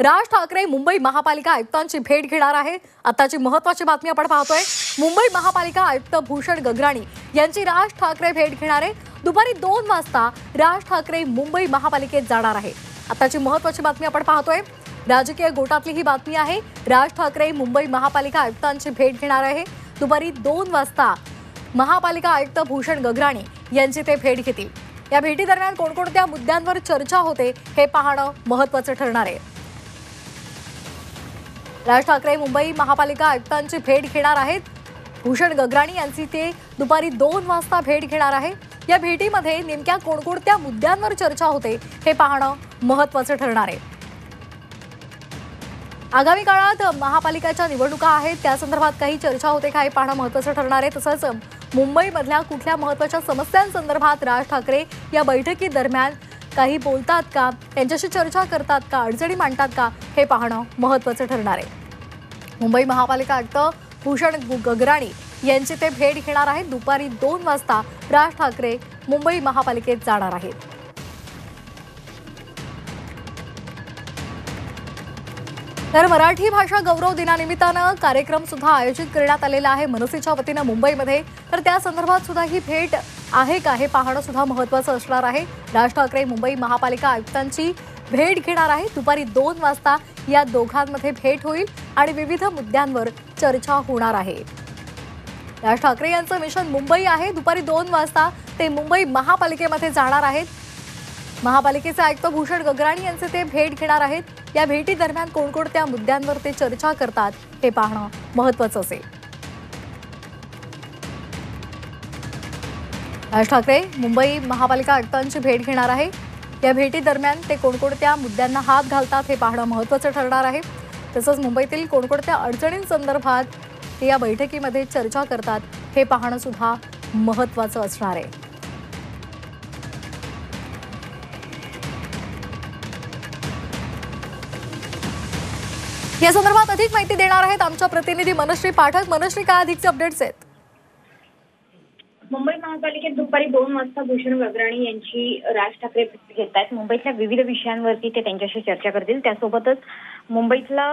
राज ठाकरे मुंबई महापालिका आयुक्तांची भेट घेणार आहे। आताची महत्त्वाची बातमी आपण पाहतोय। मुंबई महापालिका आयुक्त भूषण गगराणी यांची राज ठाकरे भेट घेणार आहे। दुपारी 2 वाजता राज ठाकरे मुंबई महापालिकेत जाणार आहे। आताची महत्त्वाची बातमी आपण पाहतोय। राजकीय गोटातली ही बातमी आहे। राज ठाकरे मुंबई महापालिका आयुक्तांची भेट घेणार आहे। दुपारी 2 वाजता महापालिका आयुक्त भूषण गगराणी यांची ते भेट घेतील। या भेटीदरम्यान कोणकोणत्या मुद्द्यांवर चर्चा होते हे पाहणं महत्त्वाचं ठरणार आहे। राज ठाकरे मुंबई महापालिका आयुक्तांची भेट घेणार आहेत। भूषण गगराणी यांची ते दुपारी 2 वाजता भेट घेणार आहे। या भेटीमध्ये नेमक्या कोणकोणत्या मुद्द्यांवर चर्चा होते हे पाहणं महत्त्वाचं ठरणार आहे। आगामी काळात महापालिकेच्या निवडणुका आहेत, त्या संदर्भात काही चर्चा होते का हे पाहणं महत्त्वाचं ठरणार आहे। तसंच मुंबईमधल्या कुठल्या महत्त्वाच्या समस्यांसंदर्भात राज ठाकरे या बैठकीदरम्यान काही बोलतात का, त्यांच्याशी चर्चा करतात का, अडचणी मांडतात का हे पाहणं महत्त्वाचं ठरणार आहे। मुंबई महापालिका आयुक्त भूषण गगराणी यांची ते भेट घेणार आहेत। दुपारी 2 वाजता राज ठाकरे मुंबई महापालिकेत जाणार आहेत। तर मराठी भाषा गौरव दिनानिमित्तानं कार्यक्रम सुद्धा आयोजित करण्यात आलेला आहे मनसेच्या वतीनं मुंबईमध्ये। तर त्या संदर्भात सुद्धा ही भेट आहे का हे पाहणं सुद्धा महत्त्वाचं असणार आहे। राज ठाकरे मुंबई महापालिका आयुक्तांची भेट घेणार आहे। दुपारी 2 वाजता या दोघांमध्ये भेट होईल आणि विविध मुद्द्यांवर चर्चा होणार आहे। राज ठाकरे यांचं मिशन मुंबई आहे। दुपारी 2 वाजता ते मुंबई महापालिकेमध्ये जाणार आहेत। महापालिकेचे आयुक्त भूषण गगराणी यांचे ते भेट घेणार आहेत। या भेटी दरम्यान कोणकोणत्या मुद्द्यांवर ते चर्चा करतात हे पाहणं महत्त्वाचं असेल। राज ठाकरे मुंबई महापालिका आयुक्तांची भेट घेणार आहे। या भेटी दरम्यान ते कोणकोणत्या मुद्द्यांना हात घालतात हे पाहणं महत्त्वाचं ठरणार आहे। तसंच मुंबईतील कोणकोणत्या अडचणींसंदर्भात ते या बैठकीमध्ये चर्चा करतात हे पाहणं सुद्धा महत्त्वाचं असणार आहे। या संदर्भात अधिक माहिती देणार आहेत आमच्या प्रतिनिधी मनश्री पाठक। मनश्री, काय अधिकचे अपडेट्स आहेत? मुंबई महापालिकेत दुपारी 2 वाजता भूषण गगराणी यांची राज ठाकरे भेट घेत आहेत। मुंबईतल्या विविध विषयांवरती ते त्यांच्याशी चर्चा करतील। त्यासोबतच मुंबईतला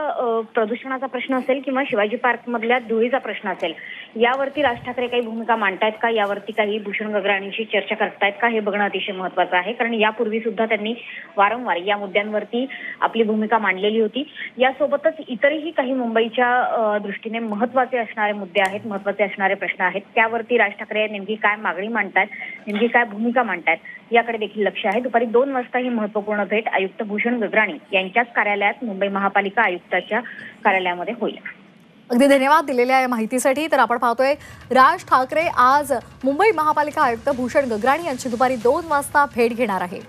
प्रदूषणाचा प्रश्न असेल किंवा शिवाजी पार्क मधल्या धुळीचा प्रश्न असेल, यावरती राज ठाकरे काही भूमिका मांडतायत का, यावरती काही भूषण गगराणींशी चर्चा करतायत का, हे बघणं अतिशय महत्त्वाचं आहे। कारण यापूर्वी सुद्धा त्यांनी वारंवार या मुद्द्यांवरती आपली भूमिका मांडलेली होती। यासोबतच इतरही काही मुंबईच्या दृष्टीने महत्त्वाचे असणारे मुद्दे आहेत, महत्त्वाचे असणारे प्रश्न आहेत, त्यावरती राज ठाकरे नेमकी काय मागणी मांडतायत, नेमकी काय भूमिका मांडतायत, याकडे देखील लक्ष आहे। दुपारी 2 वाजता ही महत्त्वपूर्ण भेट आयुक्त भूषण गगराणी यांच्याच कार्यालयात मुंबई महापालिका आयुक्ताच्या कार्यालयामध्ये होईल। अगदी धन्यवाद दिलेल्या या माहितीसाठी। तर आपण पाहतोय राज ठाकरे आज मुंबई महापालिका आयुक्त भूषण गगराणी यांची दुपारी 2 वाजता भेट घेणार आहे।